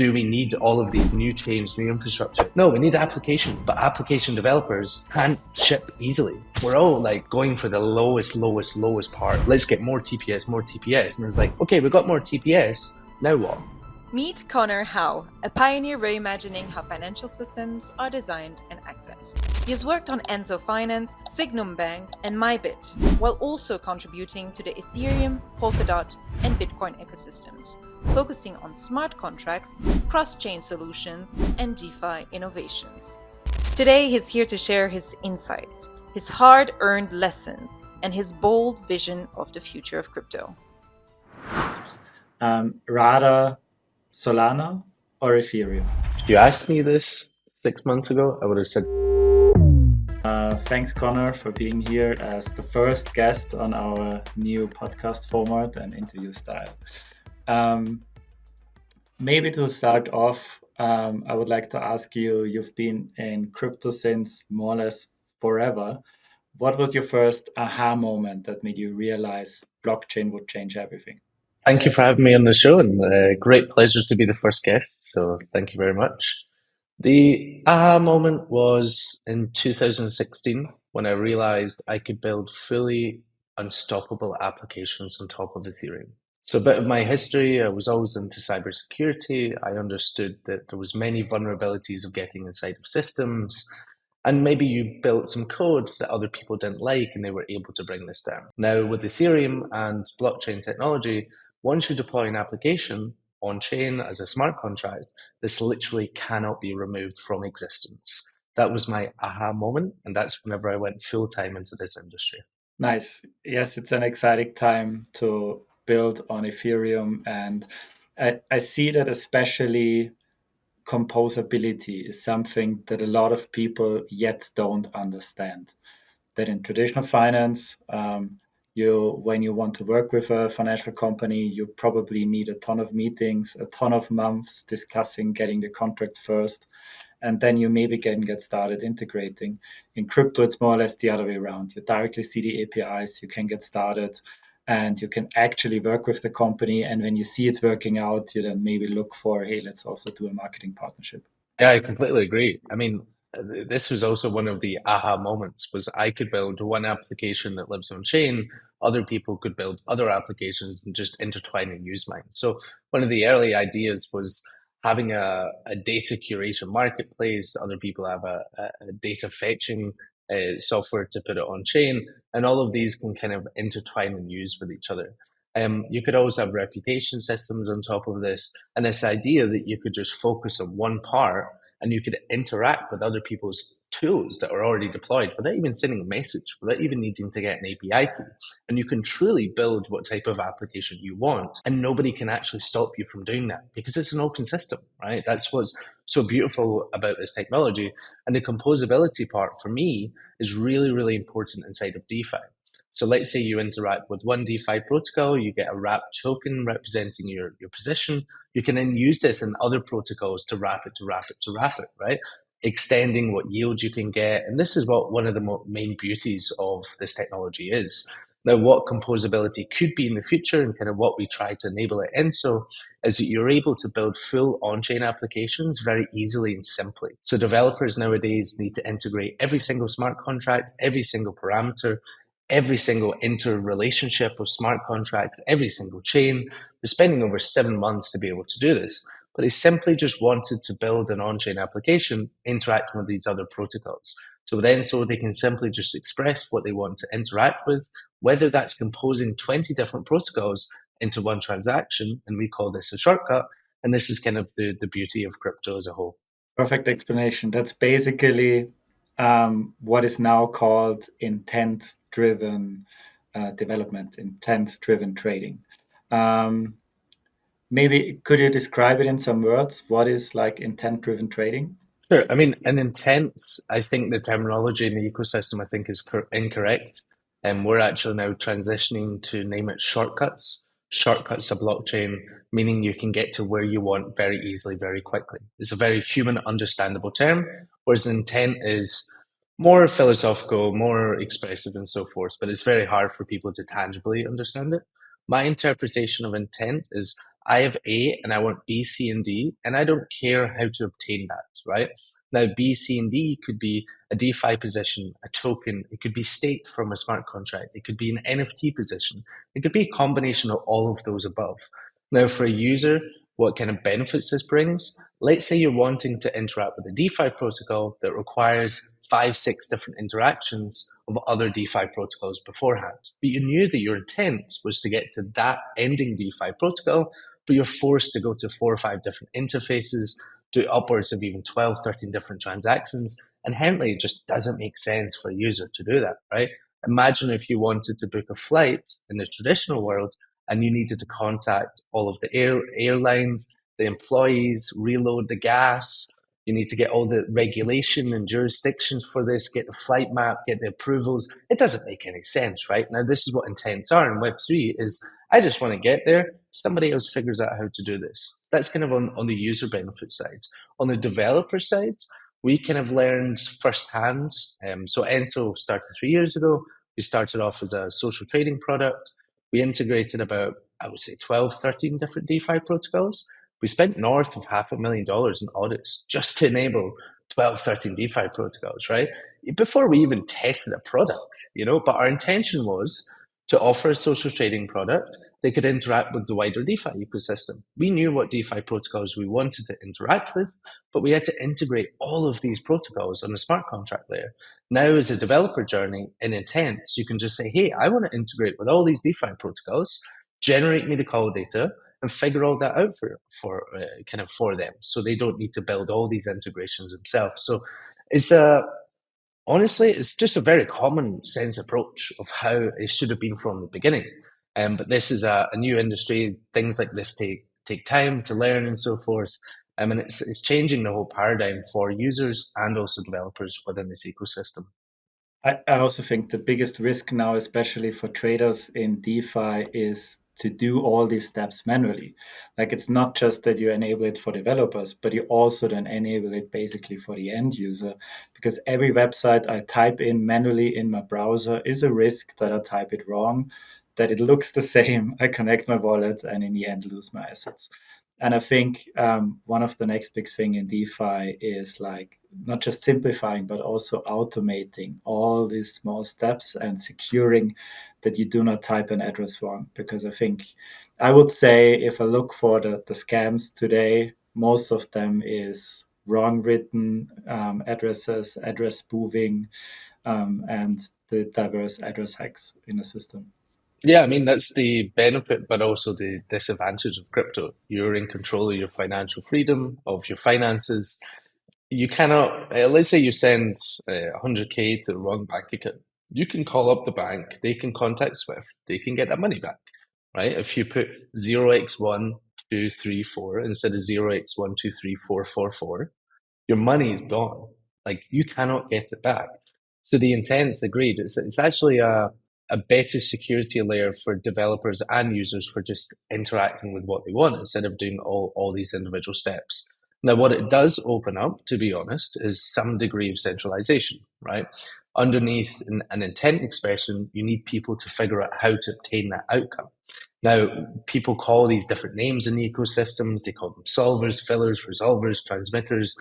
Do we need all of these new chains, new infrastructure? No, we need application, but application developers can't ship easily. We're all like going for the lowest part. Let's get more TPS, more TPS. And it's like, okay, we've got more TPS, now what? Meet Connor Howe, a pioneer reimagining how financial systems are designed and accessed. He has worked on Enso Finance, Signum Bank, and MyBit, while also contributing to the Ethereum, Polkadot, and Bitcoin ecosystems, focusing on smart contracts, cross-chain solutions, and DeFi innovations. Today, he's here to share his insights, his hard-earned lessons, and his bold vision of the future of crypto. Rather Solana or Ethereum? If you asked me this 6 months ago, I would have said. Thanks, Connor, for being here as the first guest on our new podcast format and interview style. Maybe to start off, I would like to ask you, you've been in crypto since more or less forever. What was your first aha moment that made you realize blockchain would change everything? Thank you for having me on the show, and great pleasure to be the first guest. So thank you very much. The aha moment was in 2016 when I realized I could build fully unstoppable applications on top of Ethereum. So a bit of my history, I was always into cybersecurity. I understood that there was many vulnerabilities of getting inside of systems. And maybe you built some code that other people didn't like and they were able to bring this down. Now with Ethereum and blockchain technology, once you deploy an application on chain as a smart contract, this literally cannot be removed from existence. That was my aha moment. And that's whenever I went full time into this industry. Nice. Yes, it's an exciting time to build on Ethereum. And I see that especially composability is something that a lot of people yet don't understand. That in traditional finance, when you want to work with a financial company, you probably need a ton of meetings, a ton of months discussing getting the contracts first, and then you maybe can get started integrating. In crypto, it's more or less the other way around. You directly see the APIs, you can get started, and you can actually work with the company. And when you see it's working out, you then maybe look for, hey, let's also do a marketing partnership. Yeah, I completely agree. I mean, this was also one of the aha moments was I could build one application that lives on chain. Other people could build other applications and just intertwine and use mine. So one of the early ideas was having a data curation marketplace. Other people have a data fetching software to put it on chain. And all of these can kind of intertwine and use with each other. You could always have reputation systems on top of this, and this idea that you could just focus on one part and you could interact with other people's tools that are already deployed without even sending a message, without even needing to get an API key. And you can truly build what type of application you want, and nobody can actually stop you from doing that because it's an open system, right? That's what's so beautiful about this technology. And the composability part for me is really, really important inside of DeFi. So let's say you interact with one DeFi protocol, you get a wrapped token representing your position. You can then use this in other protocols to wrap it, right? Extending what yield you can get. And this is what one of the main beauties of this technology is. Now, what composability could be in the future and kind of what we try to enable at Enso is that you're able to build full on-chain applications very easily and simply. So developers nowadays need to integrate every single smart contract, every single parameter, every single interrelationship of smart contracts, every single chain. They're spending over 7 months to be able to do this, but they simply just wanted to build an on-chain application interacting with these other protocols. So with Enso, they can simply just express what they want to interact with, whether that's composing 20 different protocols into one transaction, and we call this a shortcut. And this is kind of the beauty of crypto as a whole. Perfect explanation. That's basically what is now called intent-driven development, intent-driven trading. Maybe could you describe it in some words? What is like intent-driven trading? Sure. I mean, an intent, I think the terminology in the ecosystem, I think is incorrect. And we're actually now transitioning to name it shortcuts. Shortcuts to blockchain, meaning you can get to where you want very easily, very quickly. It's a very human understandable term, whereas intent is more philosophical, more expressive and so forth, but it's very hard for people to tangibly understand it. My interpretation of intent is I have A and I want B, C, and D, and I don't care how to obtain that, right? Now, B, C, and D could be a DeFi position, a token. It could be staked from a smart contract. It could be an NFT position. It could be a combination of all of those above. Now, for a user, what kind of benefits this brings? Let's say you're wanting to interact with a DeFi protocol that requires 5, 6 different interactions of other DeFi protocols beforehand. But you knew that your intent was to get to that ending DeFi protocol, but you're forced to go to 4 or 5 different interfaces, do upwards of even 12, 13 different transactions. And Henley just doesn't make sense for a user to do that, right? Imagine if you wanted to book a flight in the traditional world and you needed to contact all of the airlines, the employees, reload the gas. You need to get all the regulation and jurisdictions for this, get the flight map, get the approvals. It doesn't make any sense, right? Now, this is what intents are in Web3 is I just want to get there. Somebody else figures out how to do this. That's kind of on the user benefit side. On the developer side, we kind of learned firsthand. So Enso started 3 years ago. We started off as a social trading product. We integrated about, I would say, 12, 13 different DeFi protocols. We spent north of $500,000 in audits just to enable 12, 13 DeFi protocols, right? Before we even tested a product, but our intention was to offer a social trading product that could interact with the wider DeFi ecosystem. We knew what DeFi protocols we wanted to interact with, but we had to integrate all of these protocols on the smart contract layer. Now, as a developer journey in intents, you can just say, hey, I want to integrate with all these DeFi protocols, generate me the call data, and figure all that out for them, so they don't need to build all these integrations themselves. So it's honestly, it's just a very common sense approach of how it should have been from the beginning. But this is a new industry. Things like this take time to learn and so forth. And it's changing the whole paradigm for users and also developers within this ecosystem. I also think the biggest risk now, especially for traders in DeFi, is to do all these steps manually. Like, it's not just that you enable it for developers, but you also then enable it basically for the end user. Because every website I type in manually in my browser is a risk that I type it wrong, that it looks the same, I connect my wallet, and in the end lose my assets. And I think one of the next big thing in DeFi is like not just simplifying, but also automating all these small steps and securing that you do not type an address wrong. Because I would say if I look for the scams today, most of them is wrong written addresses, address spoofing, and the diverse address hacks in the system. Yeah, I mean, that's the benefit, but also the disadvantage of crypto. You're in control of your financial freedom, of your finances. You cannot, let's say you send 100K to the wrong bank account. You can call up the bank, they can contact Swift, they can get that money back, right? If you put 0x1234 instead of 0x123444, your money is gone. Like, you cannot get it back. So the intent's agreed. It's actually a better security layer for developers and users for just interacting with what they want instead of doing all these individual steps. Now, what it does open up, to be honest, is some degree of centralization, right? Underneath an intent expression, you need people to figure out how to obtain that outcome. Now, people call these different names in the ecosystems. They call them solvers, fillers, resolvers, transmitters.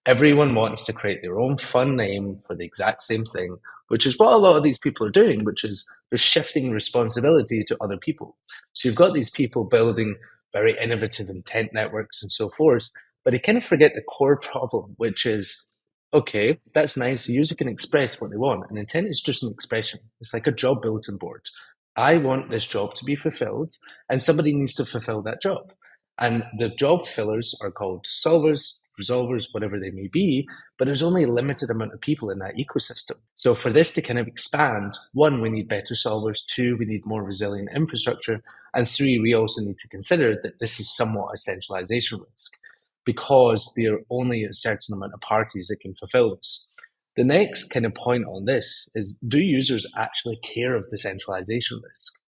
Everyone wants to create their own fun name for the exact same thing, which is what a lot of these people are doing, which is they're shifting responsibility to other people. So you've got these people building very innovative intent networks and so forth, but they kind of forget the core problem, which is, okay, that's nice. The user can express what they want. And intent is just an expression. It's like a job bulletin board. I want this job to be fulfilled, and somebody needs to fulfill that job. And the job fillers are called solvers, resolvers, whatever they may be, but there's only a limited amount of people in that ecosystem. So for this to kind of expand, 1, we need better solvers. 2, we need more resilient infrastructure. And 3, we also need to consider that this is somewhat a centralization risk because there are only a certain amount of parties that can fulfill this. The next kind of point on this is, do users actually care of the centralization risk?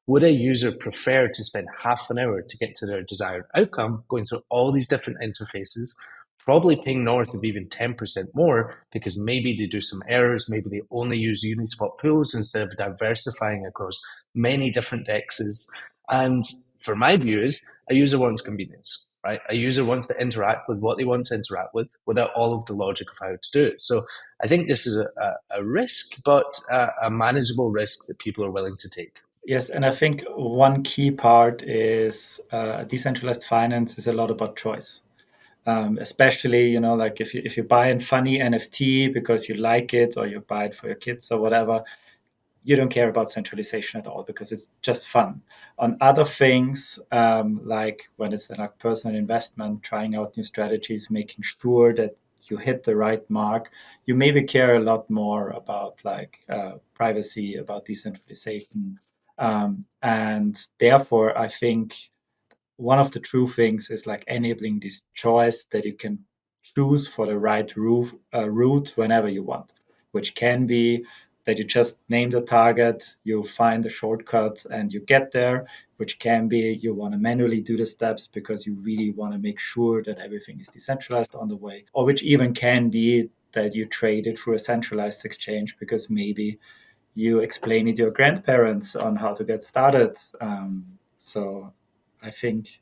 Would a user prefer to spend half an hour to get to their desired outcome, going through all these different interfaces, probably paying north of even 10% more because maybe they do some errors, maybe they only use Uniswap pools instead of diversifying across many different dexes, And for my view is a user wants convenience, right? A user wants to interact with what they want to interact with without all of the logic of how to do it. So I think this is a risk, but a manageable risk that people are willing to take. Yes, and I think one key part is decentralized finance is a lot about choice. Especially, like if you buy a funny NFT because you like it, or you buy it for your kids or whatever, you don't care about centralization at all because it's just fun. On other things, like when it's like personal investment, trying out new strategies, making sure that you hit the right mark, you maybe care a lot more about like privacy, about decentralization, and therefore, I think one of the true things is like enabling this choice that you can choose for the right route whenever you want, which can be that you just name the target, you find the shortcut and you get there, which can be you want to manually do the steps because you really want to make sure that everything is decentralized on the way, or which even can be that you trade it through a centralized exchange because maybe you explain it to your grandparents on how to get started. So I think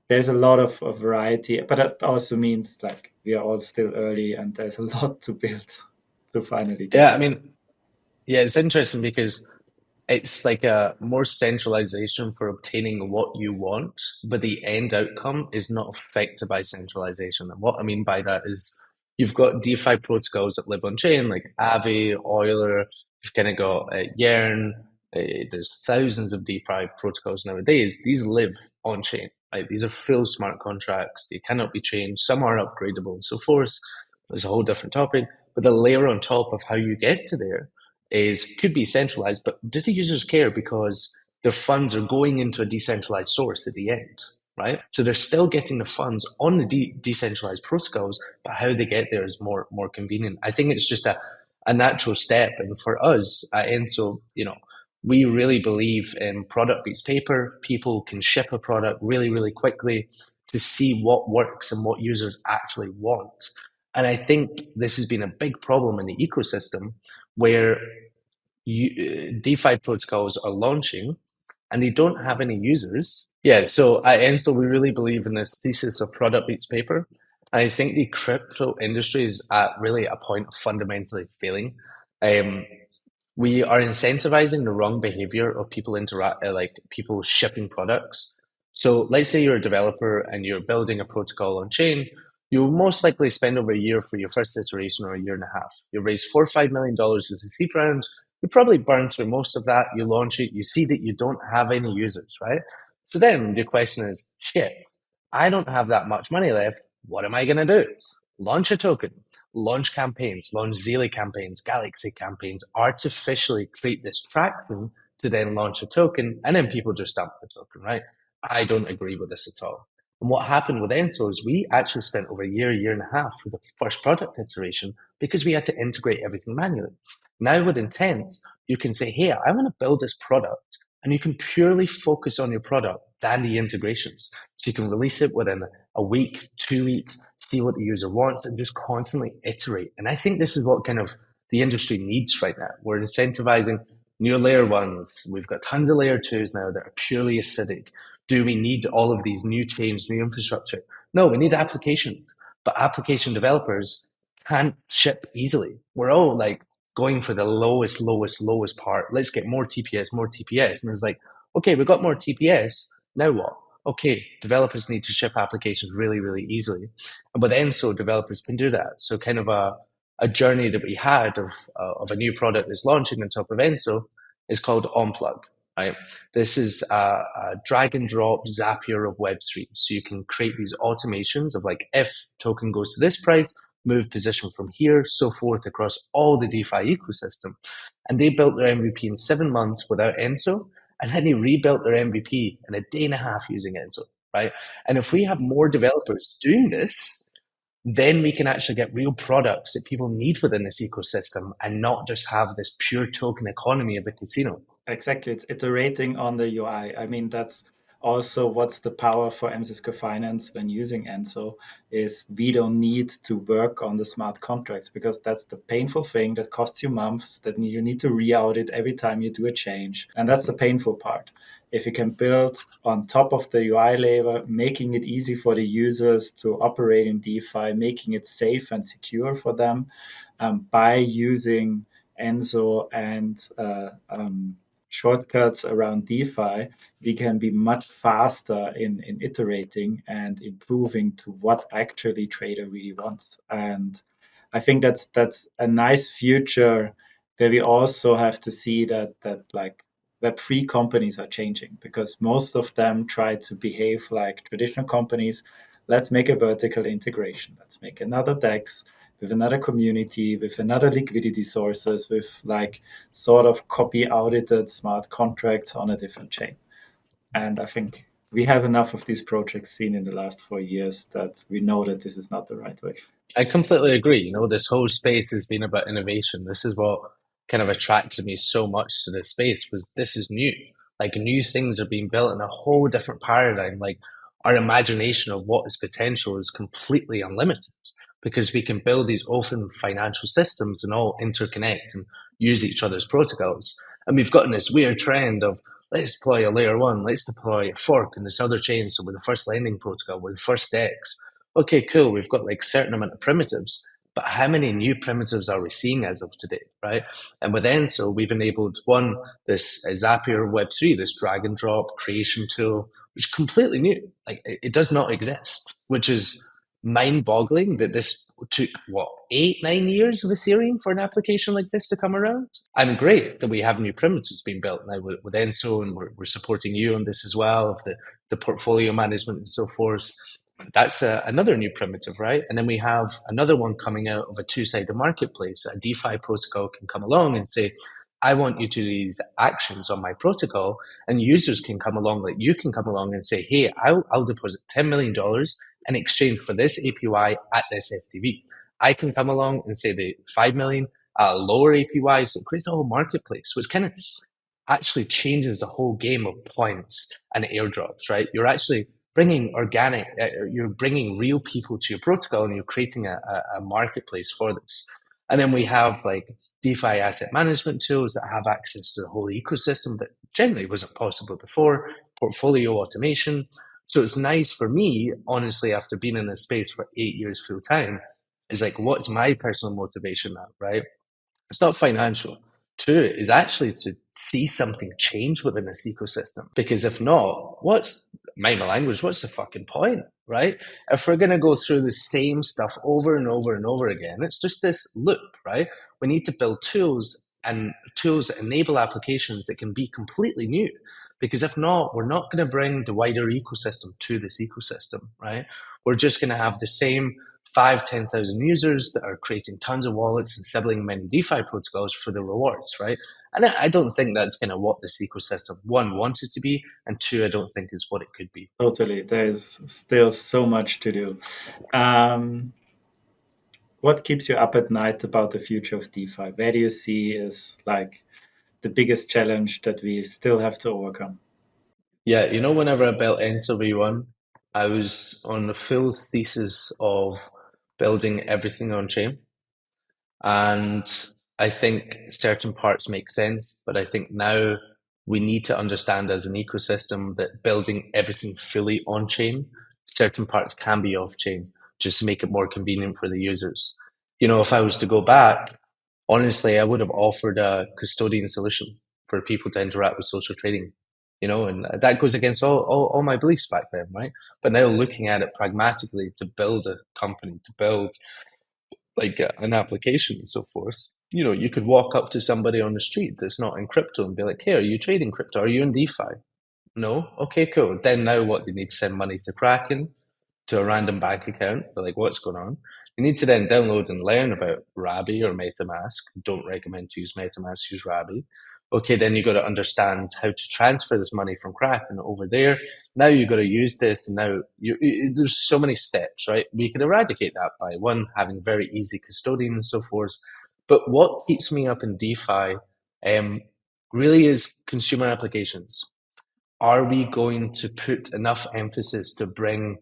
there's a lot of variety, but that also means like we are all still early and there's a lot to build to finally get Yeah, I there. mean, yeah, it's interesting because it's like a more centralization for obtaining what you want, but the end outcome is not affected by centralization. And what I mean by that is you've got DeFi protocols that live on chain, like Aave, Euler, you've kind of got Yearn. There's thousands of DeFi protocols nowadays. These live on chain, right? These are full smart contracts. They cannot be changed. Some are upgradable and so forth. There's a whole different topic. But the layer on top of how you get to there is could be centralized, but do the users care because their funds are going into a decentralized source at the end, right? So they're still getting the funds on the decentralized protocols, but how they get there is more convenient. I think it's just a natural step, and for us at Enso, we really believe in product beats paper. People can ship a product really quickly to see what works and what users actually want. And I think this has been a big problem in the ecosystem where DeFi protocols are launching and they don't have any users. Yeah, so at Enso, we really believe in this thesis of product beats paper. I think the crypto industry is at really a point of fundamentally failing. Um, we are incentivizing the wrong behavior of people like people shipping products. So let's say you're a developer and you're building a protocol on chain. You'll most likely spend over a year for your first iteration or a year and a half. You raise $4 or $5 million as a seed round. You probably burn through most of that. You launch it. You see that you don't have any users, right? So then the question is, shit, I don't have that much money left. What am I going to do? Launch a token, launch campaigns, launch Zele campaigns, Galaxy campaigns, artificially create this traction to then launch a token, and then people just dump the token, right? I don't agree with this at all. And what happened with Enso is we actually spent over a year and a half for the first product iteration because we had to integrate everything manually. Now with intent, you can say, hey, I want to build this product, and you can purely focus on your product than the integrations. So you can release it within a week, 2 weeks, see what the user wants, and just constantly iterate. And I think this is what kind of the industry needs right now. We're incentivizing new layer ones. We've got tons of layer twos now that are purely acidic. Do we need all of these new chains, new infrastructure? No, we need applications. But application developers can't ship easily. We're all like going for the lowest part. Let's get more TPS, more TPS. And it's like, okay, we've got more TPS. Now what? Okay, developers need to ship applications really easily. But then so developers can do that. So kind of a journey that we had of a new product that's launching on top of Enso is called OnPlug, right? This is a drag and drop Zapier of Web3. So you can create these automations of like, if token goes to this price, move position from here, so forth across all the DeFi ecosystem. And they built their MVP in 7 months without Enso. And then they rebuilt their MVP in a day and a half using Enso, right? And if we have more developers doing this, then we can actually get real products that people need within this ecosystem and not just have this pure token economy of a casino. Exactly. It's iterating on the UI. I mean, that's also what's the power for Enso Finance when using Enso is we don't need to work on the smart contracts, because that's the painful thing that costs you months, that you need to re-audit every time you do a change. And that's the painful part. If you can build on top of the UI layer, making it easy for the users to operate in DeFi, making it safe and secure for them, by using Enso and shortcuts around DeFi, we can be much faster in iterating and improving to what actually trader really wants. And I think that's a nice future where we also have to see that like Web3 companies are changing, because most of them try to behave like traditional companies. Let's make a vertical integration. Let's make another DEX with another community, with another liquidity sources, with like sort of copy audited smart contracts on a different chain. And I think we have enough of these projects seen in the last 4 years that we know that this is not the right way. I completely agree. You know, this whole space has been about innovation. This is what kind of attracted me so much to this space, was this is new. Like new things are being built in a whole different paradigm. Like our imagination of what is potential is completely unlimited, because we can build these open financial systems and all interconnect and use each other's protocols. And we've gotten this weird trend of let's deploy a layer one, let's deploy a fork in this other chain. So we're the first lending protocol, we're the first DEX. Okay, cool. We've got like certain amount of primitives, but how many new primitives are we seeing as of today, right? And with Enso, we've enabled one, this Zapier Web3, this drag and drop creation tool, which is completely new. Like it does not exist, which is mind boggling that this took what, 8, 9 years of Ethereum for an application like this to come around. And great that we have new primitives being built now with Enso, and we're supporting you on this as well, of the portfolio management and so forth. That's another new primitive, right? And then we have another one coming out of a two-sided marketplace. A DeFi protocol can come along and say, I want you to do these actions on my protocol. And users can come along, like you can come along and say, hey, I'll deposit $10 million in exchange for this APY at this FTV. I can come along and say the 5 million at a lower APY. So it creates a whole marketplace, which kind of actually changes the whole game of points and airdrops, right? You're actually bringing you're bringing real people to your protocol, and you're creating a marketplace for this. And then we have like DeFi asset management tools that have access to the whole ecosystem that generally wasn't possible before, portfolio automation. So it's nice for me, honestly, after being in this space for 8 years full time, is like, what's my personal motivation now, right? It's not financial. Two is actually to see something change within this ecosystem. Because if not, mind my language, what's the fucking point, right? If we're going to go through the same stuff over and over and over again, it's just this loop, right? We need to build tools, and tools that enable applications that can be completely new. Because if not, we're not going to bring the wider ecosystem to this ecosystem, right? We're just going to have the same 5, 10,000 users that are creating tons of wallets and settling many DeFi protocols for the rewards, right? And I don't think that's kind of what this ecosystem, one, wants it to be, and two, I don't think is what it could be. Totally. There's still so much to do. What keeps you up at night about the future of DeFi? Where do you see is like the biggest challenge that we still have to overcome? Yeah, you know, whenever I built Enso V1, I was on the full thesis of building everything on chain. And I think certain parts make sense, but I think now we need to understand as an ecosystem that building everything fully on chain, certain parts can be off chain, just to make it more convenient for the users. You know, if I was to go back, honestly, I would have offered a custodian solution for people to interact with social trading, you know, and that goes against all my beliefs back then, right? But now looking at it pragmatically, to build a company, to build like an application and so forth, you know, you could walk up to somebody on the street that's not in crypto and be like, hey, are you trading crypto? Are you in DeFi? No? Okay, cool. Then now what? You need to send money to Kraken, to a random bank account. They're like, what's going on? You need to then download and learn about Rabi or MetaMask. Don't recommend to use MetaMask, use Rabi. Okay, then you got to understand how to transfer this money from Kraken over there. Now you got to use this, and now there's so many steps, right? We could eradicate that by one, having very easy custodian and so forth. But what keeps me up in DeFi really is consumer applications. are we going to put enough emphasis to bring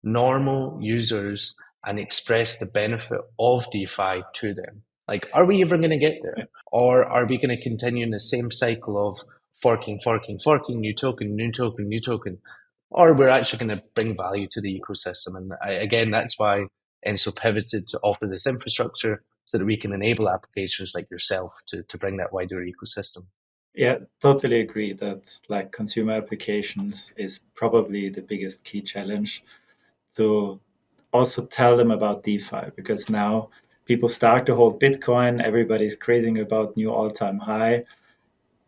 normal users and express the benefit of DeFi to them? Like, are we ever going to get there? Or are we going to continue in the same cycle of forking, new token, new token, new token? Or we're actually going to bring value to the ecosystem. And again, that's why Enso pivoted to offer this infrastructure so that we can enable applications like yourself to bring that wider ecosystem. Yeah, totally agree that like consumer applications is probably the biggest key challenge to also tell them about DeFi, because now people start to hold Bitcoin, everybody's crazing about new all-time high,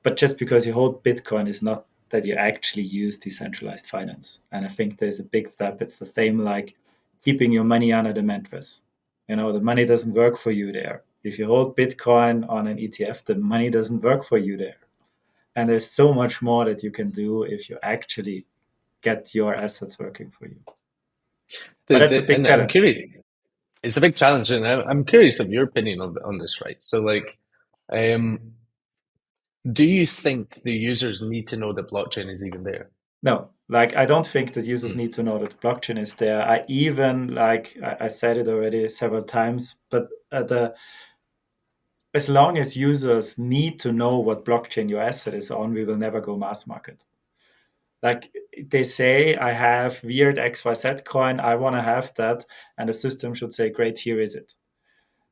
but just because you hold Bitcoin is not that you actually use decentralized finance. And I think there's a big step. It's the same like keeping your money under the mattress. You know, the money doesn't work for you there. If you hold Bitcoin on an ETF, the money doesn't work for you there. And there's so much more that you can do if you actually get your assets working for you. But that's a big And I'm challenge. curious, it's a big challenge, and I'm curious of your opinion on this, right? So, like, um, do you think the users need to know that blockchain is even there? No, like I don't think that users Mm. need to know that blockchain is there. I even like I said it already several times, but as long as users need to know what blockchain your asset is on, we will never go mass market. Like they say, I have weird XYZ coin, I want to have that, and the system should say, great, here is it.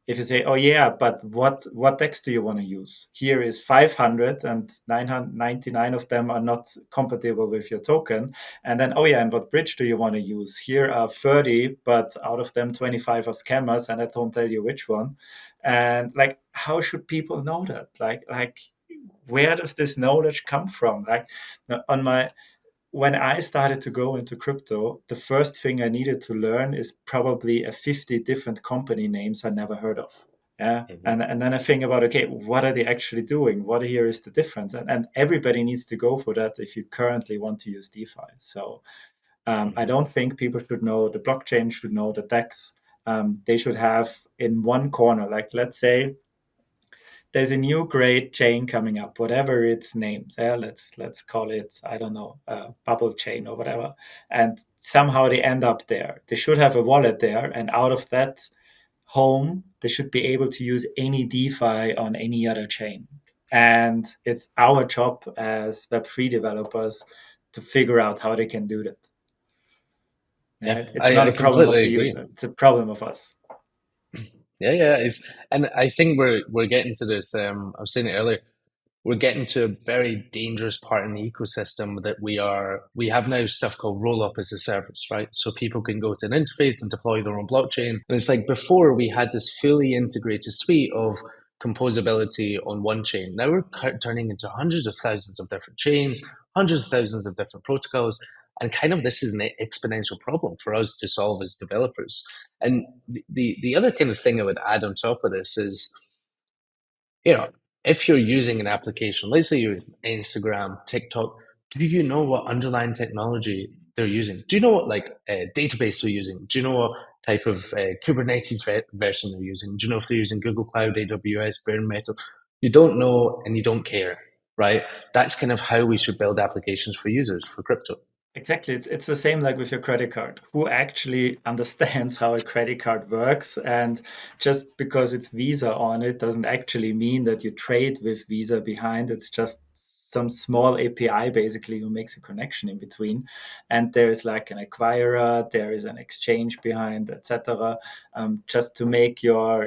If you say, oh yeah, but what DEX do you want to use? Here is 500 and 999 of them are not compatible with your token. And then, oh yeah, and what bridge do you want to use? Here are 30, but out of them 25 are scammers, and I don't tell you which one. And like, how should people know that? Like where does this knowledge come from? Like on my when I started to go into crypto, the first thing I needed to learn is probably a 50 different company names I never heard of. Yeah. Mhm. And then I think about, okay, what are they actually doing? What here is the difference? And everybody needs to go for that if you currently want to use DeFi. So I Mhm. don't think people should know the blockchain, should know the DEX. They should have in one corner, like let's say there's a new great chain coming up, whatever its named. Yeah, let's call it, I don't know, bubble chain or whatever. And somehow they end up there. They should have a wallet there, and out of that home, they should be able to use any DeFi on any other chain. And it's our job as Web3 developers to figure out how they can do that. Yeah, Yeah, it's not I a problem of completely the agree. user; it's a problem of us. Yeah, it's, and I think we're getting to this. I was saying it earlier. We're getting to a very dangerous part in the ecosystem that we have now stuff called roll up as a service, right? So people can go to an interface and deploy their own blockchain. And it's like before we had this fully integrated suite of composability on one chain. Now we're turning into hundreds of thousands of different chains, hundreds of thousands of different protocols. And kind of this is an exponential problem for us to solve as developers. And the other kind of thing I would add on top of this is, you know, if you're using an application, let's say you're using Instagram, TikTok, do you know what underlying technology they're using? Do you know what like database they're using? Do you know what type of Kubernetes version they're using? Do you know if they're using Google Cloud, AWS, bare metal? You don't know and you don't care, right? That's kind of how we should build applications for users for crypto. Exactly. It's the same like with your credit card. Who actually understands how a credit card works? And just because it's Visa on it doesn't actually mean that you trade with Visa behind. It's just some small API basically who makes a connection in between. And there is like an acquirer, there is an exchange behind, etc. Just to make your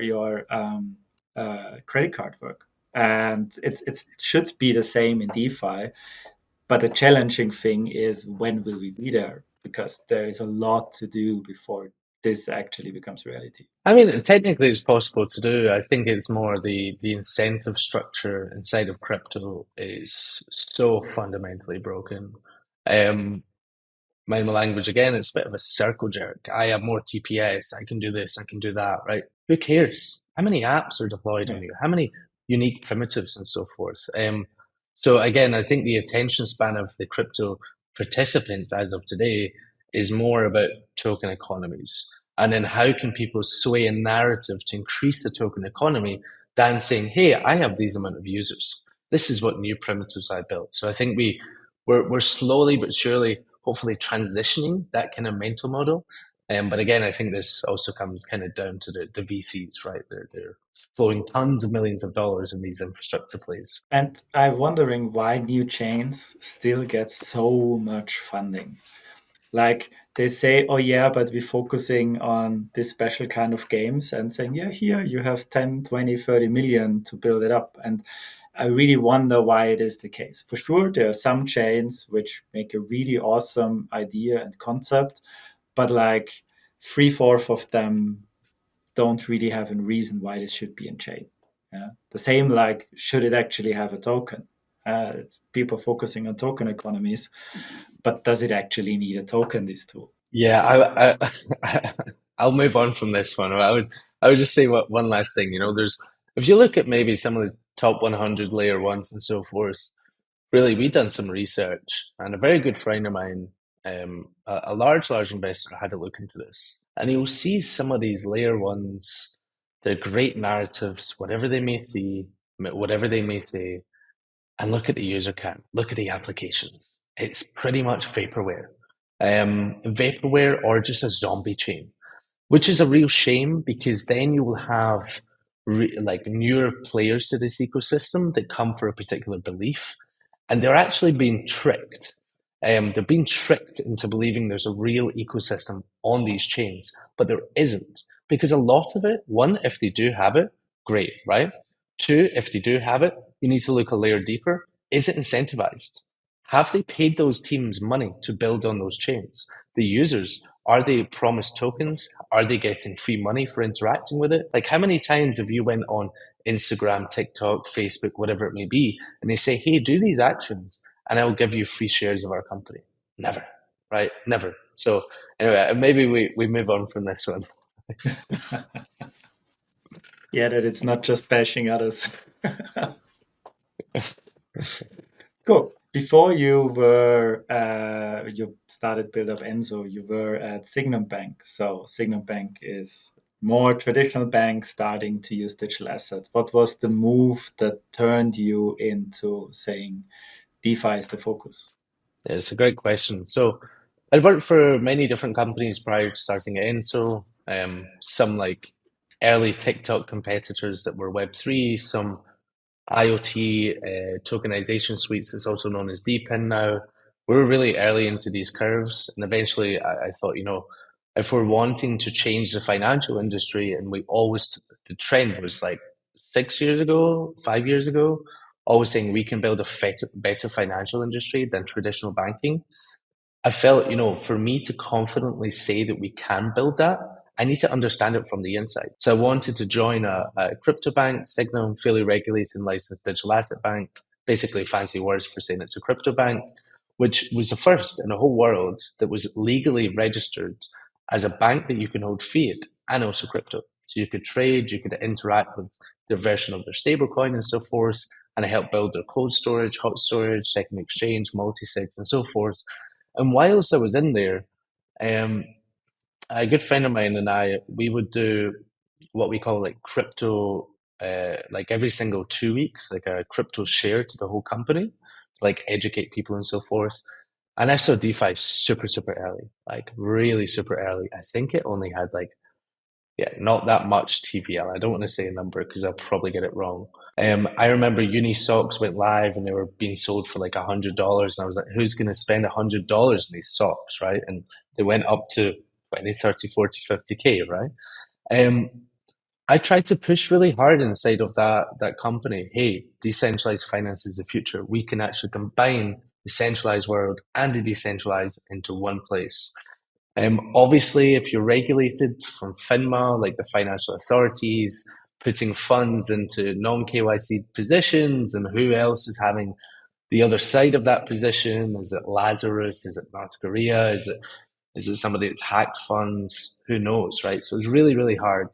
credit card work. And it should be the same in DeFi. But the challenging thing is when will we be there? Because there is a lot to do before this actually becomes reality. I mean, technically, it's possible to do. I think it's more the incentive structure inside of crypto is so fundamentally broken. Mind my language again, it's a bit of a circle jerk. I have more TPS, I can do this, I can do that, right? Who cares? How many apps are deployed on Yeah. you? How many unique primitives and so forth? So again, I think the attention span of the crypto participants as of today is more about token economies. And then how can people sway a narrative to increase the token economy than saying, hey, I have these amount of users. This is what new primitives I built. So I think we're slowly but surely, hopefully, transitioning that kind of mental model. But again, I think this also comes kind of down to the VCs, right? They're flowing tons of millions of dollars in these infrastructure plays. And I'm wondering why new chains still get so much funding. Like they say, oh yeah, but we're focusing on this special kind of games and saying, yeah, here you have 10, 20, 30 million to build it up. And I really wonder why it is the case. For sure, there are some chains which make a really awesome idea and concept, but like three-fourths of them don't really have a reason why this should be in chain. Yeah. The same like, should it actually have a token? People focusing on token economies, but does it actually need a token, this tool? Yeah, I'll move on from this one. I would just say one last thing. You know, there's if you look at maybe some of the top 100 layer ones and so forth, really, we've done some research, and a very good friend of mine, a large investor, had a look into this, and you'll see some of these layer ones. They're great narratives, whatever they may see, whatever they may say, and look at the user count, look at the applications. It's pretty much vaporware, vaporware or just a zombie chain, which is a real shame because then you will have like newer players to this ecosystem that come for a particular belief, and they're actually being tricked. They're being tricked into believing there's a real ecosystem on these chains, but there isn't because a lot of it, one, if they do have it, great, right? Two, if they do have it, you need to look a layer deeper. Is it incentivized? Have they paid those teams money to build on those chains? The users, are they promised tokens? Are they getting free money for interacting with it? Like how many times have you went on Instagram, TikTok, Facebook, whatever it may be, and they say, hey, do these actions and I will give you free shares of our company? Never, right? Never. So anyway, maybe we move on from this one. Yeah, that it's not just bashing others. Cool. Before you started build up Enso, you were at Signum Bank. So Signum Bank is more traditional bank starting to use digital assets. What was the move that turned you into saying DeFi is the focus? Yeah, it's a great question. So I worked for many different companies prior to starting at Enso. Some like early TikTok competitors that were Web3, some IoT tokenization suites that's also known as DePIN now. We were really early into these curves, and eventually I thought, you know, if we're wanting to change the financial industry, and we always the trend was like 6 years ago, 5 years ago, always saying we can build a better financial industry than traditional banking. I felt, you know, for me to confidently say that we can build that, I need to understand it from the inside. So I wanted to join a crypto bank, Signum, fully regulated and licensed digital asset bank, basically fancy words for saying it's a crypto bank, which was the first in the whole world that was legally registered as a bank that you can hold fiat and also crypto. So you could trade, you could interact with their version of their stablecoin and so forth. And I helped build their cold storage, hot storage, second exchange, multi-sigs, and so forth. And whilst I was in there, um, a good friend of mine and I, we would do what we call like crypto, like every single 2 weeks, like a crypto share to the whole company, to like educate people and so forth. And I saw DeFi super, super early, like really super early. I think it only had like, yeah, not that much TVL. I don't want to say a number because I'll probably get it wrong. I remember uni socks went live and they were being sold for like $100. And I was like, who's going to spend $100 in these socks, right? And they went up to 20, 30, 40, 50K, right? Um, I tried to push really hard inside of that company. Hey, decentralized finance is the future. We can actually combine the centralized world and the decentralized into one place. Obviously, if you're regulated from FINMA, like the financial authorities, putting funds into non-KYC positions, and who else is having the other side of that position? Is it Lazarus? Is it North Korea? Is it somebody that's hacked funds? Who knows, right? So it was really, really hard.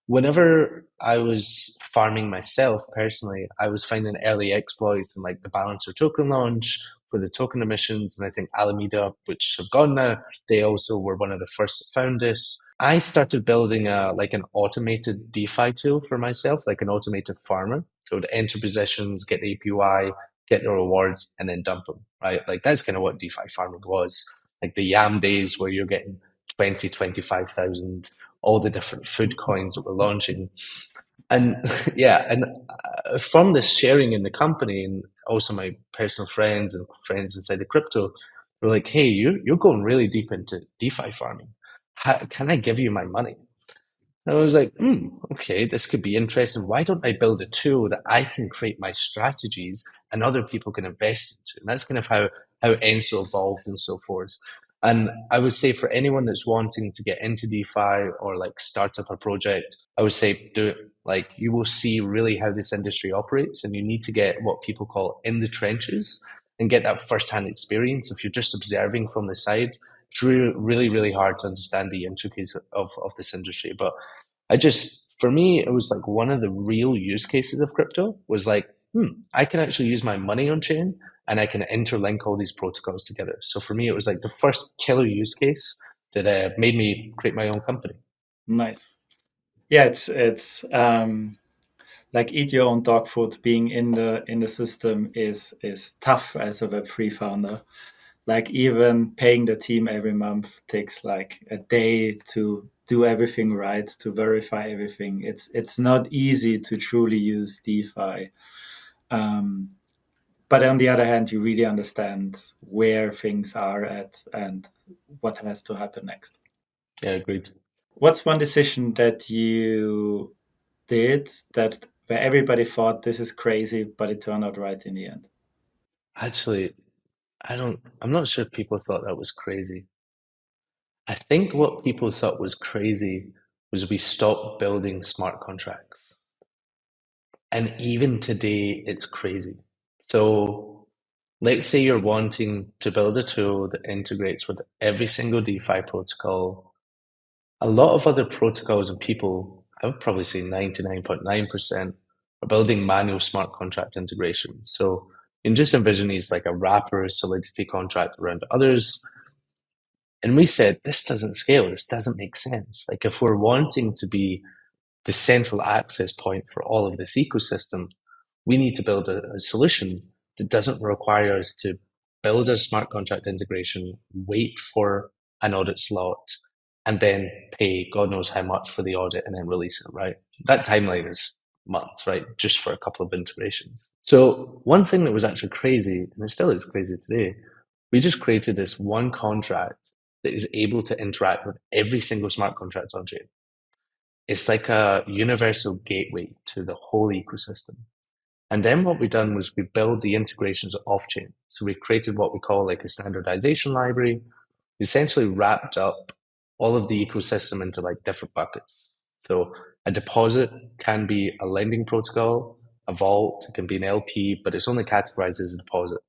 Whenever I was farming myself personally, I was finding early exploits in like the Balancer token launch for the token emissions. And I think Alameda, which have gone now, they also were one of the first that found this. I started building a like an automated DeFi tool for myself, like an automated farmer. So to enter positions, get the APY, get the rewards, and then dump them, right? Like that's kind of what DeFi farming was. Like the Yam days where you're getting 20, 25,000, all the different food coins that we're launching. And yeah, and from this sharing in the company and also my personal friends and friends inside the crypto, were like, hey, you're going really deep into DeFi farming. Can I give you my money? And I was like, okay, this could be interesting. Why don't I build a tool that I can create my strategies and other people can invest into? And that's kind of how Enso evolved and so forth. And I would say for anyone that's wanting to get into DeFi or like start up a project, I would say do it. Like you will see really how this industry operates, and you need to get what people call in the trenches and get that first-hand experience. If you're just observing from the side, it's really, really, really hard to understand the intricacies of this industry. But for me, it was like one of the real use cases of crypto was like, I can actually use my money on chain and I can interlink all these protocols together. So for me, it was like the first killer use case that made me create my own company. Nice. Yeah, it's like eat your own dog food. Being in the system is tough as a Web3 founder. Like even paying the team every month takes like a day to do everything right, to verify everything. It's not easy to truly use DeFi. But on the other hand, you really understand where things are at and what has to happen next. Yeah, agreed. What's one decision that you did that where everybody thought this is crazy, but it turned out right in the end? Actually, I'm not sure people thought that was crazy. I think what people thought was crazy was we stopped building smart contracts. And even today, it's crazy. So let's say you're wanting to build a tool that integrates with every single DeFi protocol. A lot of other protocols and people, I would probably say 99.9%, are building manual smart contract integration. So you can just envision these like a wrapper solidity contract around others. And we said, this doesn't scale. This doesn't make sense. Like if we're wanting to be the central access point for all of this ecosystem, we need to build a solution that doesn't require us to build a smart contract integration, wait for an audit slot, and then pay God knows how much for the audit and then release it, right? That timeline is months, right? Just for a couple of integrations. So one thing that was actually crazy, and it still is crazy today, we just created this one contract that is able to interact with every single smart contract on chain. It's like a universal gateway to the whole ecosystem. And then what we done was we built the integrations off chain. So we created what we call like a standardization library. We essentially wrapped up all of the ecosystem into like different buckets. So a deposit can be a lending protocol, a vault, it can be an LP, but it's only categorized as a deposit.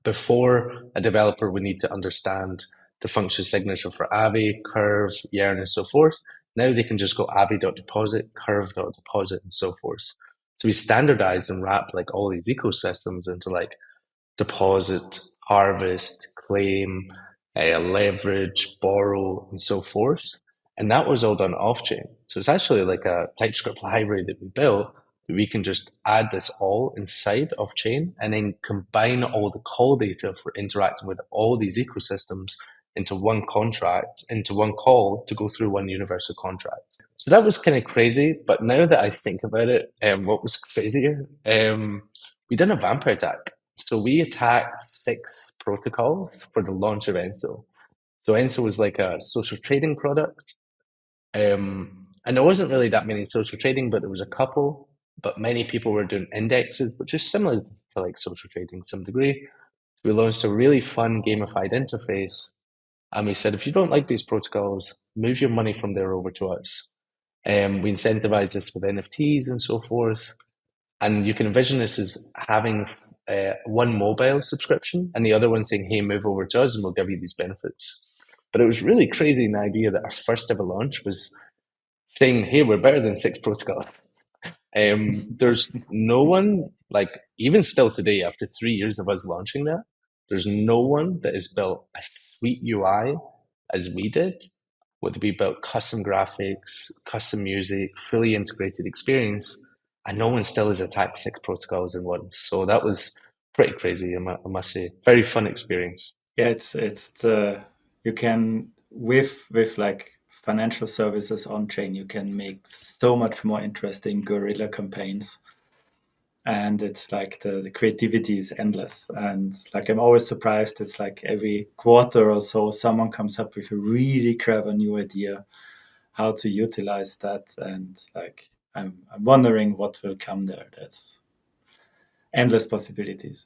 Before a developer would need to understand the function signature for Aave, Curve, Yearn, and so forth. Now they can just go Aave.deposit, Curve.deposit, and so forth. So we standardize and wrap like all these ecosystems into like deposit, harvest, claim, leverage, borrow, and so forth. And that was all done off chain. So it's actually like a TypeScript library that we built. We can just add this all inside of chain and then combine all the call data for interacting with all these ecosystems into one contract, into one call to go through one universal contract. So that was kind of crazy. But now that I think about it, what was crazier? We did a vampire attack. So we attacked 6 protocols for the launch of Enso. So Enso was like a social trading product. And there wasn't really that many social trading, but there was a couple. But many people were doing indexes, which is similar to like social trading to some degree. We launched a really fun gamified interface. And we said, if you don't like these protocols, move your money from there over to us. We incentivize this with NFTs and so forth. And you can envision this as having one mobile subscription and the other one saying, hey, move over to us and we'll give you these benefits. But it was really crazy in the idea that our first ever launch was saying, hey, we're better than 6 protocols. There's no one, like even still today, after 3 years of us launching that, there's no one that has built a sweet UI as we did. Whether we built custom graphics, custom music, fully integrated experience, and no one still has attacked 6 protocols in one. So that was Pretty crazy, I must say. Very fun experience. Yeah, it's the you can with like financial services on chain, you can make so much more interesting guerrilla campaigns, and it's like the creativity is endless. And like I'm always surprised. It's like every quarter or so, someone comes up with a really clever new idea how to utilize that, and like I'm wondering what will come there. That's endless possibilities.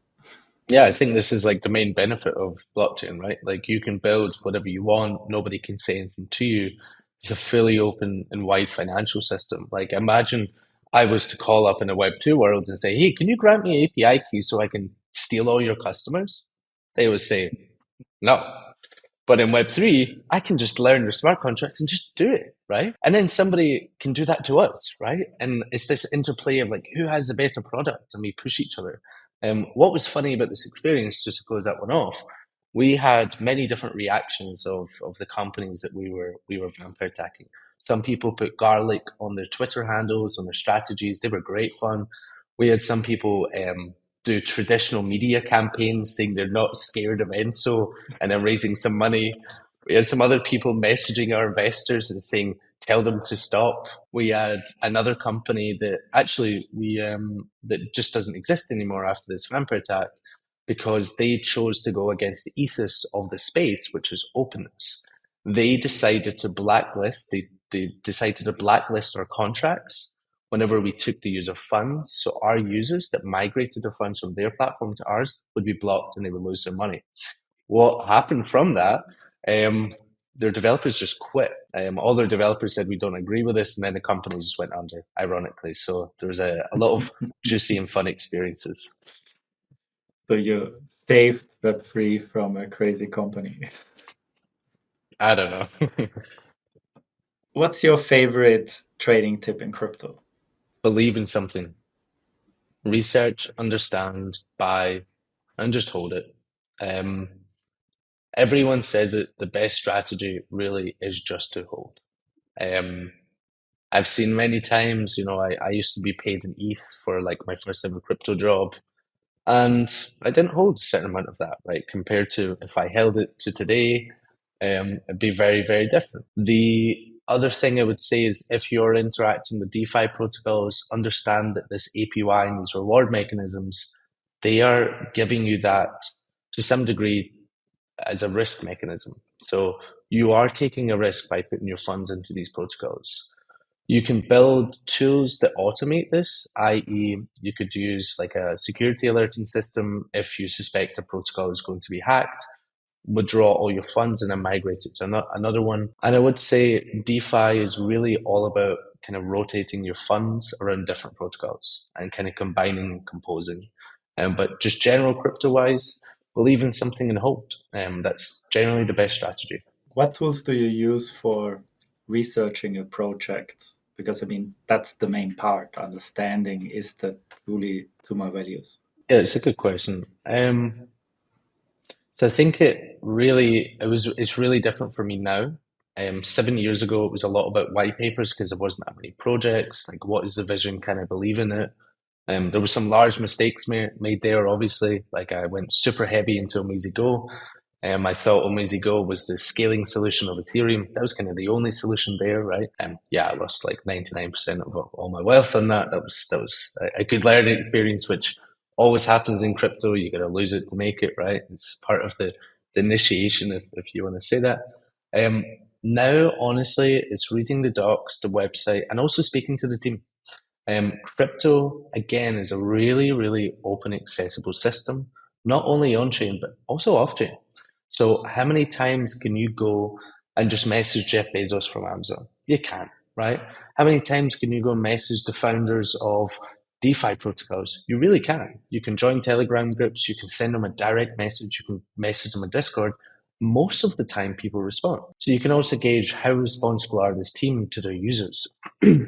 Yeah, I think this is like the main benefit of blockchain, right? Like you can build whatever you want, nobody can say anything to you. It's a fully open and wide financial system. Like imagine I was to call up in a Web2 world and say, hey, can you grant me API keys so I can steal all your customers? They would say, no. But in Web3, I can just learn the smart contracts and just do it, right? And then somebody can do that to us, right? And it's this interplay of like, who has the better product? And we push each other. What was funny about this experience, just to close that one off, we had many different reactions of the companies that we were vampire attacking. Some people put garlic on their Twitter handles, on their strategies. They were great fun. We had some people do traditional media campaigns saying they're not scared of Enso and then raising some money. We had some other people messaging our investors and saying, tell them to stop. We had another company that actually we that just doesn't exist anymore after this vampire attack because they chose to go against the ethos of the space, which is openness. They decided to blacklist, they decided to blacklist our contracts whenever we took the user funds. So our users that migrated their funds from their platform to ours would be blocked and they would lose their money. What happened from that? Their developers just quit. All their developers said, we don't agree with this. And then the company just went under, ironically. So there was a lot of juicy and fun experiences. So you saved Web3 from a crazy company. I don't know. What's your favorite trading tip in crypto? Believe in something. Research, understand, buy, and just hold it. Um, Everyone says it. The best strategy really is just to hold. Um, I've seen many times, I used to be paid in ETH for like my first ever crypto job, and I didn't hold a certain amount of that, right? Compared to if I held it to today, it'd be very, very different. The other thing I would say is if you're interacting with DeFi protocols, understand that this APY and these reward mechanisms, they are giving you that to some degree as a risk mechanism. So you are taking a risk by putting your funds into these protocols. You can build tools that automate this, i.e., you could use like a security alerting system if you suspect a protocol is going to be hacked, withdraw all your funds and then migrate it to another one. And I would say DeFi is really all about kind of rotating your funds around different protocols and kind of combining and composing. But just general crypto wise, believe in something and hold. That's generally the best strategy. What tools do you use for researching a project? Because I mean, that's the main part. Understanding is that truly to my values. Yeah, it's a good question. So I think it's really different for me now. 7 years ago, it was a lot about white papers because there wasn't that many projects. Like, what is the vision? Can I believe in it? There were some large mistakes made there, obviously. Like I went super heavy into Amazy Go. I thought Amazy Go was the scaling solution of Ethereum. That was kind of the only solution there, right? Yeah, I lost like 99% of all my wealth on that. That was a good learning experience, which always happens in crypto. You got to lose it to make it, right? It's part of the initiation, if you want to say that. Um, Now, honestly, it's reading the docs, the website, and also speaking to the team. Crypto, again, is a really, really open, accessible system, not only on chain, but also off chain. So, how many times can you go and just message Jeff Bezos from Amazon? You can't, right? How many times can you go and message the founders of DeFi protocols? You really can. You can join Telegram groups, you can send them a direct message, you can message them on Discord. Most of the time, people respond. So, you can also gauge how responsible are this team to their users.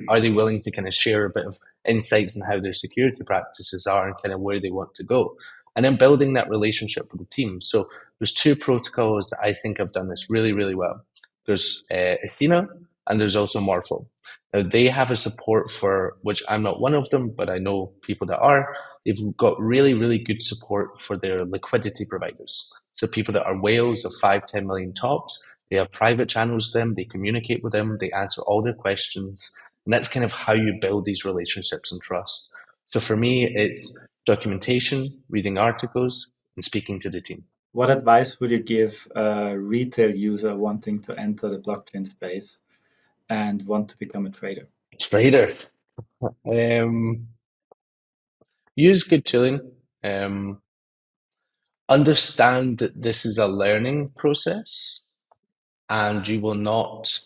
Are they willing to kind of share a bit of insights on how their security practices are and kind of where they want to go? And then building that relationship with the team. So there's two protocols that I think have done this really, really well. There's Athena and there's also Morpho. Now they have a support for, which I'm not one of them, but I know people that are, they've got really, really good support for their liquidity providers. So people that are whales of 5, 10 million tops, they have private channels to them, they communicate with them, they answer all their questions. And that's kind of how you build these relationships and trust. So for me, it's documentation, reading articles, and speaking to the team. What advice would you give a retail user wanting to enter the blockchain space and want to become a trader? Trader. Um, Use good tooling. Um, Understand that this is a learning process and you will not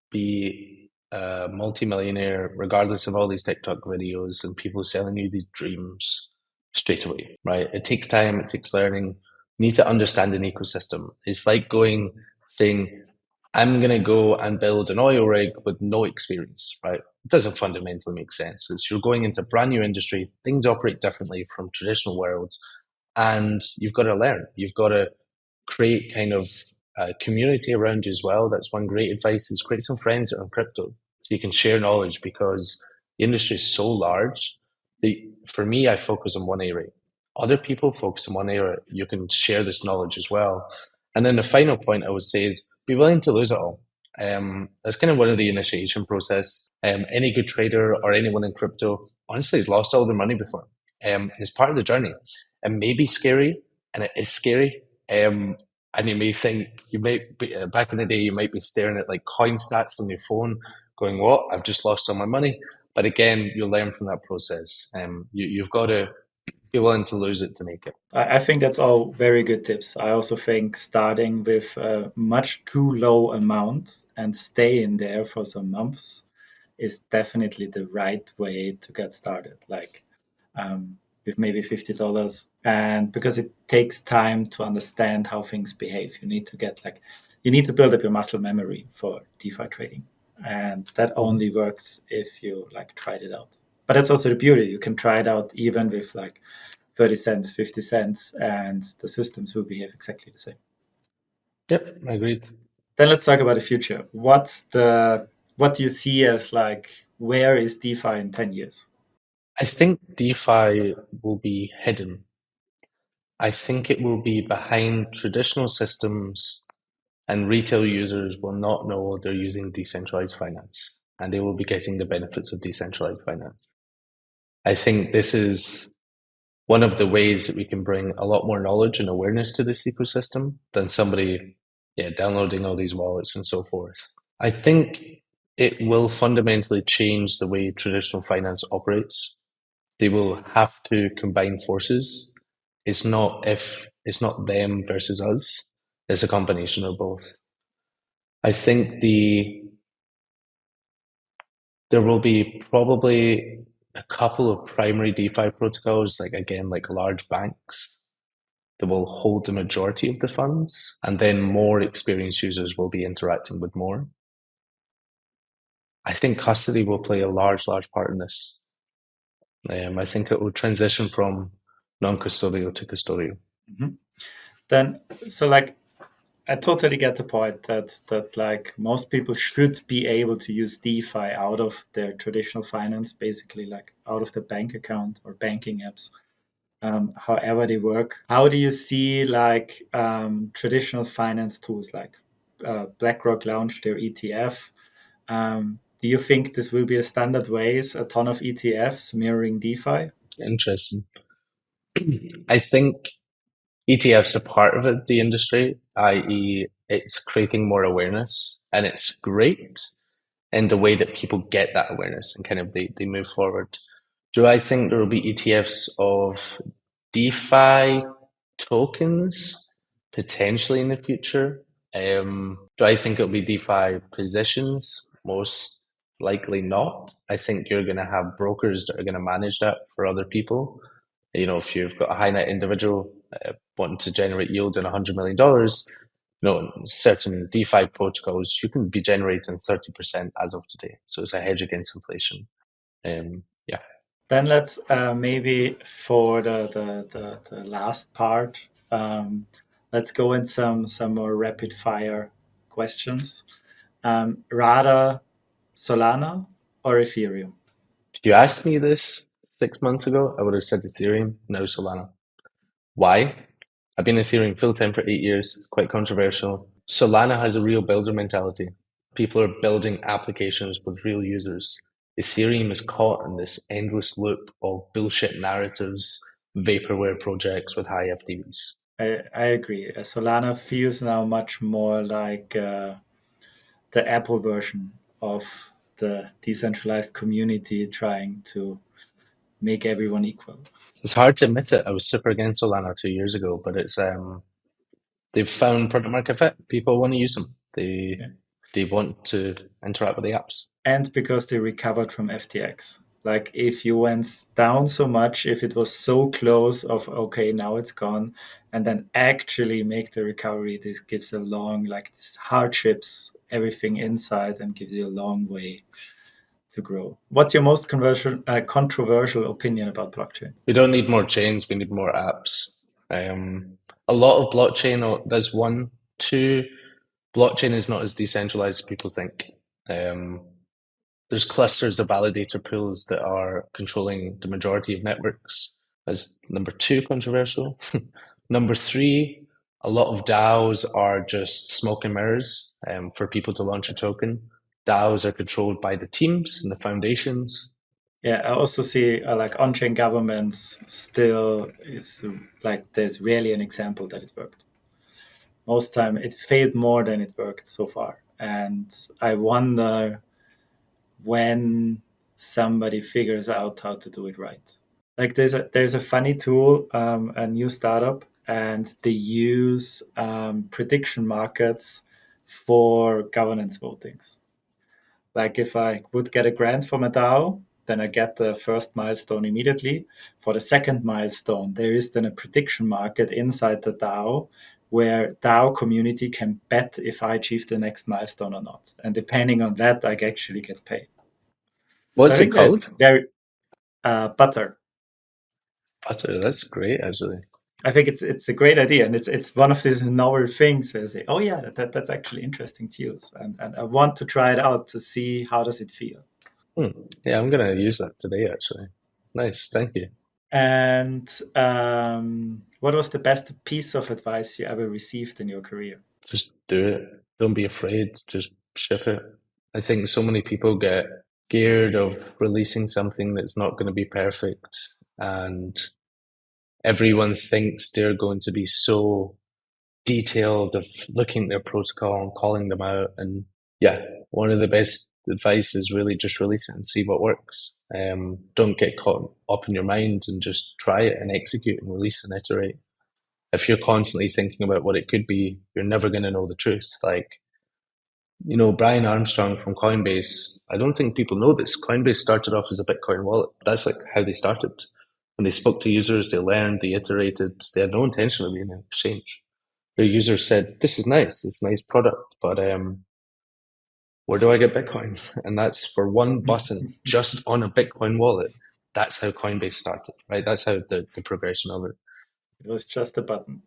be a multimillionaire regardless of all these TikTok videos and people selling you these dreams straight away, right? It takes time, it takes learning. You need to understand an ecosystem. It's like saying, I'm going to go and build an oil rig with no experience, right? It doesn't fundamentally make sense. It's you're going into a brand new industry, things operate differently from traditional worlds, and you've got to learn. You've got to create kind of a community around you as well. That's one great advice is create some friends that are in crypto so you can share knowledge because the industry is so large. For me, I focus on one area. Other people focus on one area. You can share this knowledge as well. And then the final point I would say is be willing to lose it all. That's kind of one of the initiation process. Any good trader or anyone in crypto, honestly, has lost all their money before. It's part of the journey. It may be scary, and it is scary. And you may think you might be back in the day, you might be staring at like coin stats on your phone, going, "What? I've just lost all my money." But again, you'll learn from that process. You've got to be willing to lose it to make it. I think that's all very good tips. I also think starting with a much too low amount and staying there for some months is definitely the right way to get started. Like with maybe $50, and because it takes time to understand how things behave, you need to build up your muscle memory for DeFi trading, and that only works if you like tried it out. But that's also the beauty. You can try it out even with like 30 cents, 50 cents, and the systems will behave exactly the same. Yep, agreed. Then let's talk about the future. What do you see as like, where is DeFi in 10 years? I think DeFi will be hidden. I think it will be behind traditional systems, and retail users will not know they're using decentralized finance, and they will be getting the benefits of decentralized finance. I think this is one of the ways that we can bring a lot more knowledge and awareness to this ecosystem than somebody, downloading all these wallets and so forth. I think it will fundamentally change the way traditional finance operates. They will have to combine forces. It's not them versus us. It's a combination of both. I think there will be probably a couple of primary DeFi protocols, like large banks that will hold the majority of the funds, and then more experienced users will be interacting with more. I think custody will play a large part in this. I think it will transition from non-custodial to custodial. Mm-hmm. Then, so like, I totally get the point that like most people should be able to use DeFi out of their traditional finance, basically like out of the bank account or banking apps, however they work. How do you see like traditional finance tools like BlackRock launched their ETF? Do you think this will be a standard ways, a ton of ETFs mirroring DeFi? Interesting. I think ETFs are part of it, the industry, i.e., it's creating more awareness, and it's great in the way that people get that awareness and kind of they move forward. Do I think there will be ETFs of DeFi tokens potentially in the future? Do I think it'll be DeFi positions? Most likely not. I think you're going to have brokers that are going to manage that for other people. If you've got a high net individual wanting to generate yield in $100 million, certain DeFi protocols, you can be generating 30% as of today. So it's a hedge against inflation. Yeah. Then let's maybe for the last part, let's go in some more rapid fire questions. Rather Solana or Ethereum? You asked me this 6 months ago, I would have said Ethereum, now Solana. Why? I've been Ethereum full time for 8 years. It's quite controversial. Solana has a real builder mentality. People are building applications with real users. Ethereum is caught in this endless loop of bullshit narratives, vaporware projects with high FTVs. I agree. Solana feels now much more like the Apple version of the decentralized community trying to make everyone equal. It's hard to admit it. I was super against Solana 2 years ago, but they've found product market fit. People want to use them. They Yeah. they want to interact with the apps. And because they recovered from FTX. Like if you went down so much, if it was so close of okay, now it's gone, and then actually make the recovery, this gives a long, like this hardships, everything inside, and gives you a long way to grow. What's your most controversial opinion about blockchain? We don't need more chains. We need more apps. A lot of blockchain. There's one, two. Blockchain is not as decentralized as people think. There's clusters of validator pools that are controlling the majority of networks. As number two, controversial. Number three, a lot of DAOs are just smoke and mirrors for people to launch a token. DAOs are controlled by the teams and the foundations. Yeah, I also see like on-chain governments still is like there's rarely an example that it worked. Most time it failed more than it worked so far, and I wonder when somebody figures out how to do it right. Like there's a funny tool, a new startup, and they use prediction markets for governance votings. Like if I would get a grant from a DAO, then I get the first milestone immediately. For the second milestone, there is then a prediction market inside the DAO where DAO community can bet if I achieve the next milestone or not. And depending on that, I actually get paid. So I What's it think there's called? very butter. Butter. That's great, actually. I think it's a great idea, and it's one of these novel things where I say, oh yeah, that's actually interesting to use, and I want to try it out to see how does it feel. Yeah, I'm gonna use that today, actually. Nice, thank you. And what was the best piece of advice you ever received in your career? Just do it. Don't be afraid. Just ship it. I think so many people get scared of releasing something that's not going to be perfect, and everyone thinks they're going to be so detailed of looking at their protocol and calling them out. And yeah, one of the best advice is really just release it and see what works. Don't get caught up in your mind and just try it and execute and release and iterate. If you're constantly thinking about what it could be, you're never going to know the truth. Like, Brian Armstrong from Coinbase, I don't think people know this. Coinbase started off as a Bitcoin wallet. That's like how they started. When they spoke to users, they learned, they iterated, they had no intention of being an exchange. Their users said, "This is nice, it's a nice product, but where do I get Bitcoin?" And that's for one button just on a Bitcoin wallet. That's how Coinbase started, right? That's how the progression of it. It was just a button.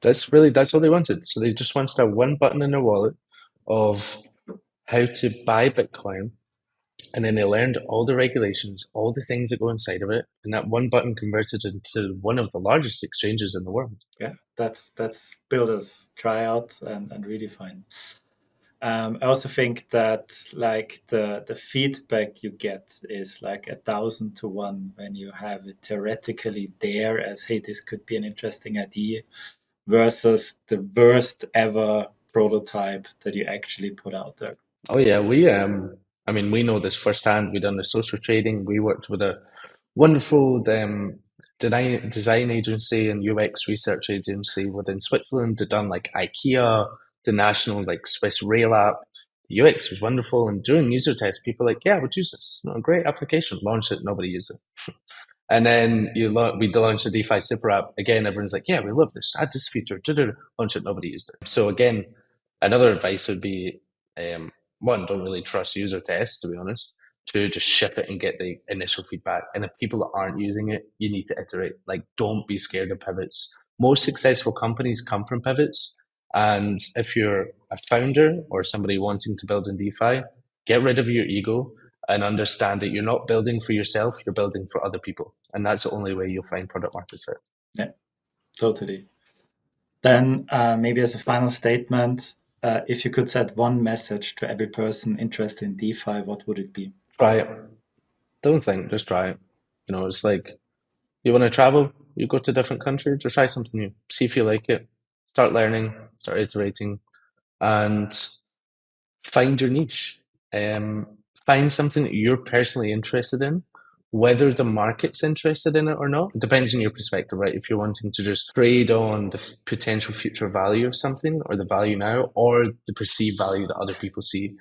That's all they wanted. So they just wanted to have one button in their wallet of how to buy Bitcoin. And then they learned all the regulations, all the things that go inside of it. And that one button converted into one of the largest exchanges in the world. Yeah, that's builders try out and redefine. I also think that like the feedback you get is like 1,000 to 1 when you have it theoretically there as hey, this could be an interesting idea versus the worst ever prototype that you actually put out there. Oh yeah, we know this firsthand. We done the social trading. We worked with a wonderful design agency and UX research agency within Switzerland. They done like IKEA, the national like Swiss rail app. The UX was wonderful, and during user tests, people were like, "Yeah, we'd use this. No, great application." Launched it, nobody used it. And then we launched a DeFi super app. Again, everyone's like, "Yeah, we love this. Add this feature." Launch it, nobody used it. So again, another advice would be, one, don't really trust user tests, to be honest. Two, just ship it and get the initial feedback. And if people aren't using it, you need to iterate. Like, don't be scared of pivots. Most successful companies come from pivots. And if you're a founder or somebody wanting to build in DeFi, get rid of your ego and understand that you're not building for yourself, you're building for other people. And that's the only way you'll find product market fit. Yeah, totally. Then maybe as a final statement, if you could set one message to every person interested in DeFi, what would it be? Try it. Don't think, just try it. It's like you want to travel, you go to a different country, just try something new. See if you like it. Start learning, start iterating, and find your niche. Find something that you're personally interested in, whether the market's interested in it or not. It depends on your perspective, right? If you're wanting to just trade on the potential future value of something or the value now or the perceived value that other people see.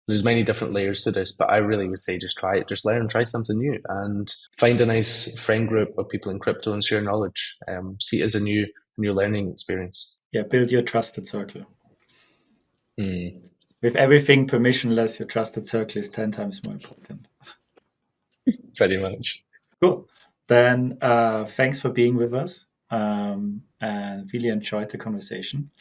There's many different layers to this, but I really would say just try it, just learn, try something new, and find a nice friend group of people in crypto and share knowledge. See it as a new learning experience. Yeah, build your trusted circle. Mm. With everything permissionless, your trusted circle is 10 times more important. Pretty much. Cool. Then thanks for being with us and really enjoyed the conversation.